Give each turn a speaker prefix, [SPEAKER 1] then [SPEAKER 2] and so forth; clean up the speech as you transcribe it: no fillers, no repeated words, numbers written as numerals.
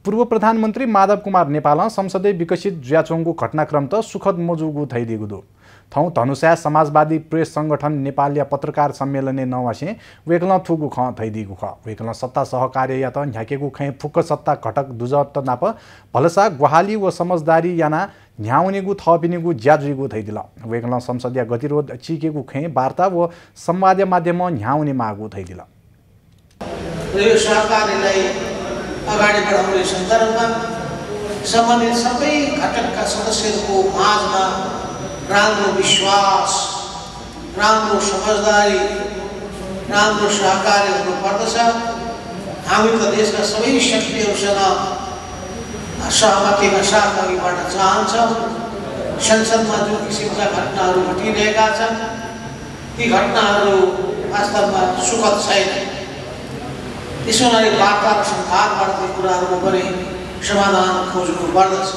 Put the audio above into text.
[SPEAKER 1] पूर्व प्रधानमन्त्री माधव कुमार नेपाल संसदीय विकसित ज्याचोङको घटनाक्रम त सुखद मजुगु थैदिगु थौ धनुषा समाजवादी प्रेस संगठन नेपालिया पत्रकार सम्मेलने नवासे वेकल थुगु ख थैदिगु ख वेकल सत्ता सहकार्य या त न्याकेगु खै फुक्क सत्ता घटक दुजत नाप भलसा ग्वाहाली व समझदारी याना न्याउनेगु थपिनेगु ज्याजुगु थैदिल वेकल संसदीय गतिरोध चिकेगु खै वार्ता व संवाद माध्यम न्याउने मागु थैदिल
[SPEAKER 2] यो सहकार्यलाई अगाडि बढाउने सन्दर्भमा सम्बन्धित सबै घटकका सदस्यहरूको माझमा राम्रो विश्वास, राम्रो समझदारी, राम्रो सहकार्य हुनुपर्दछ। हामी त देशका सबै शक्तिहरूसँग सहमतिका साथ अघि बढ्न चाहन्छौँ। संसदमा जुन किसिमका घटनाहरू घटिरहेका छन् ती घटनाहरू वास्तवमा सुखद छैन। त्यसैले वार्ता र संवादबाट ती कुराहरूको पनि समाधान खोज्नु पर्दछ।